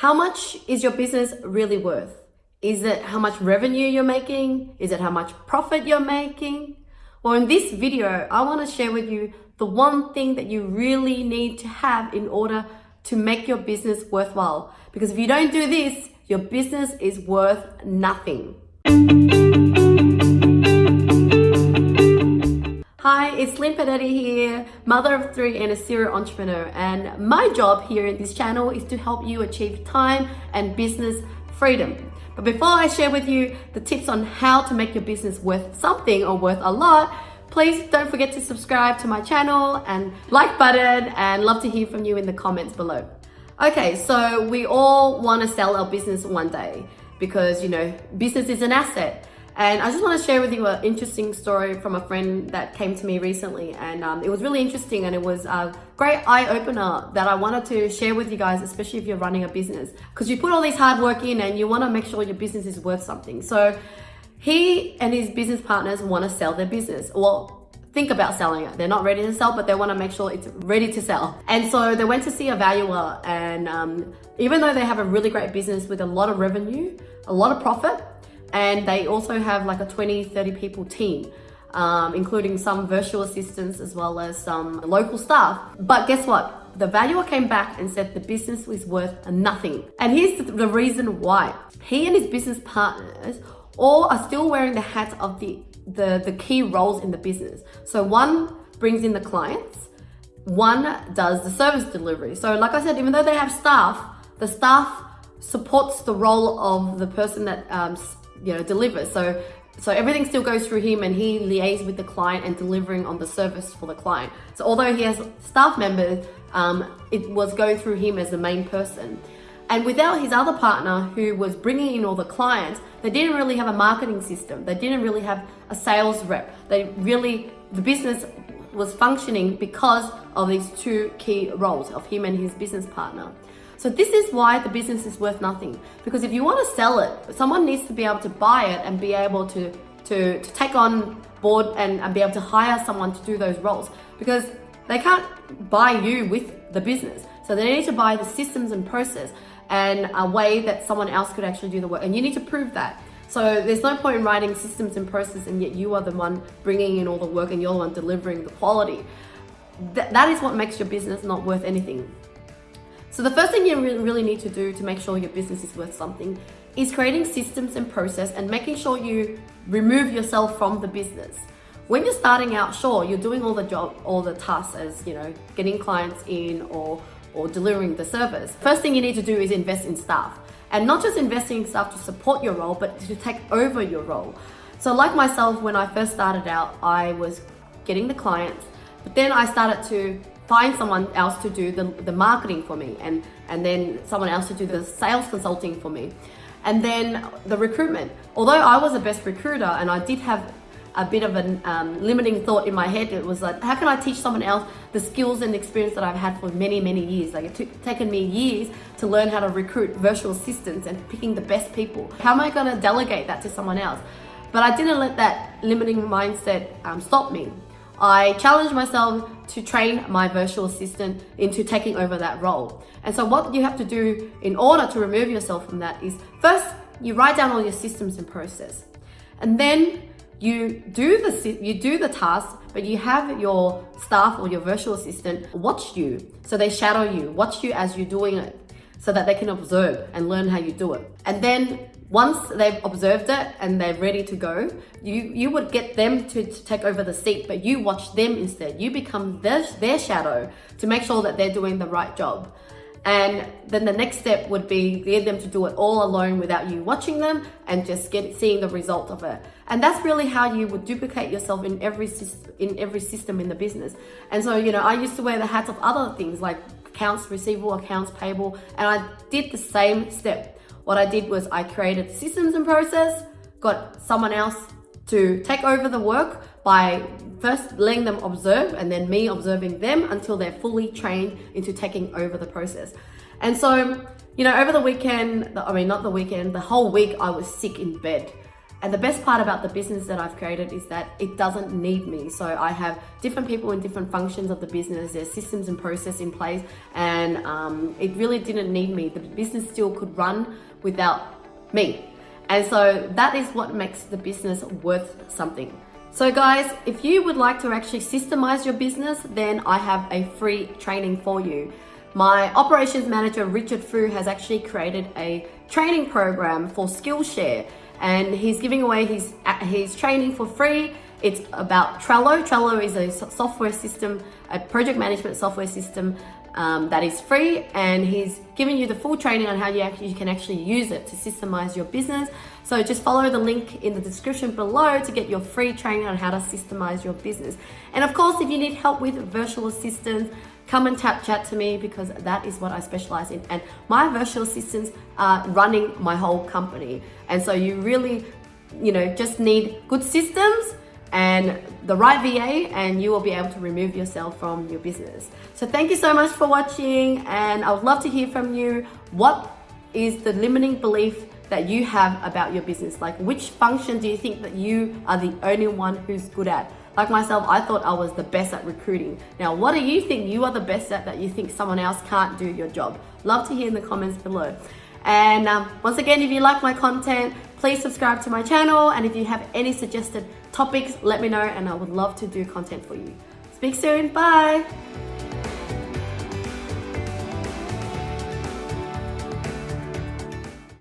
How much is your business really worth? Is it how much revenue you're making? Is it how much profit you're making? Well, in this video, I want to share with you the one thing that you really need to have in order to make your business worthwhile. Because if you don't do this, your business is worth nothing. Hi, it's Lynn Padetti here, mother of 3 and a serial entrepreneur. And my job here in this channel is to help you achieve time and business freedom. But before I share with you the tips on how to make your business worth something or worth a lot, please don't forget to subscribe to my channel and like button, and love to hear from you in the comments below. Okay, so we all want to sell our business one day because, business is an asset. And I just want to share with you an interesting story from a friend that came to me recently. And it was really interesting, and it was a great eye-opener that I wanted to share with you guys, especially if you're running a business. Because you put all this hard work in and you want to make sure your business is worth something. So he and his business partners want to sell their business. Well, think about selling it. They're not ready to sell, but they want to make sure it's ready to sell. And so they went to see a valuer, and even though they have a really great business with a lot of revenue, a lot of profit, and they also have like a 20-30 people team, including some virtual assistants as well as some local staff. But guess what? The valuer came back and said the business was worth nothing. And here's the reason why. He and his business partners all are still wearing the hats of the key roles in the business. So one brings in the clients, one does the service delivery. So like I said, even though they have staff, the staff supports the role of the person that delivers. So everything still goes through him, and he liaises with the client and delivering on the service for the client. So although he has staff members, it was going through him as the main person. And without his other partner who was bringing in all the clients, they didn't really have a marketing system. They didn't really have a sales rep. The business was functioning because of these two key roles of him and his business partner. So this is why the business is worth nothing. Because if you want to sell it, someone needs to be able to buy it and be able to take on board and be able to hire someone to do those roles. Because they can't buy you with the business. So they need to buy the systems and process and a way that someone else could actually do the work. And you need to prove that. So there's no point in writing systems and process and yet you are the one bringing in all the work and you're the one delivering the quality. That is what makes your business not worth anything. So the first thing you really need to do to make sure your business is worth something is creating systems and process and making sure you remove yourself from the business. When you're starting out, sure, you're doing all the tasks as, getting clients in or delivering the service. First thing you need to do is invest in staff. And not just investing in staff to support your role, but to take over your role. So like myself, when I first started out, I was getting the clients, but then I started to find someone else to do the marketing for me, and then someone else to do the sales consulting for me. And then the recruitment. Although I was the best recruiter and I did have a bit of a limiting thought in my head, it was like, how can I teach someone else the skills and experience that I've had for many, many years? Like taken me years to learn how to recruit virtual assistants and picking the best people. How am I gonna delegate that to someone else? But I didn't let that limiting mindset stop me. I challenged myself to train my virtual assistant into taking over that role. And so what you have to do in order to remove yourself from that is, first, you write down all your systems and process. And then you do the task, but you have your staff or your virtual assistant watch you. So they shadow you, watch you as you're doing it, so that they can observe and learn how you do it. And then once they've observed it and they're ready to go, you would get them to take over the seat, but you watch them instead. You become their shadow to make sure that they're doing the right job. And then the next step would be get them to do it all alone without you watching them and just seeing the result of it. And that's really how you would duplicate yourself in every system in the business. And so, I used to wear the hats of other things like accounts receivable, accounts payable, and I did the same step. What I did was I created systems and process, got someone else to take over the work by first letting them observe and then me observing them until they're fully trained into taking over the process. And so, over the weekend, the whole week I was sick in bed. And the best part about the business that I've created is that it doesn't need me. So I have different people in different functions of the business. There's systems and process in place, and it really didn't need me. The business still could run without me. And so that is what makes the business worth something. So guys, if you would like to actually systemize your business, then I have a free training for you. My operations manager, Richard Phu, has actually created a training program for Skillshare, and he's giving away his training for free. It's about Trello. Trello is a software system, a project management software system that is free, and he's giving you the full training on how you can actually use it to systemize your business. So just follow the link in the description below to get your free training on how to systemize your business. And of course, if you need help with virtual assistants, come and chat to me, because that is what I specialize in. And my virtual assistants are running my whole company. And so you really, just need good systems and the right VA, and you will be able to remove yourself from your business. So thank you so much for watching, and I would love to hear from you. What is the limiting belief that you have about your business? Like, which function do you think that you are the only one who's good at? Like myself, I thought I was the best at recruiting. Now, what do you think you are the best at that you think someone else can't do your job? Love to hear in the comments below. And once again, if you like my content, please subscribe to my channel. And if you have any suggested topics, let me know, and I would love to do content for you. Speak soon. Bye.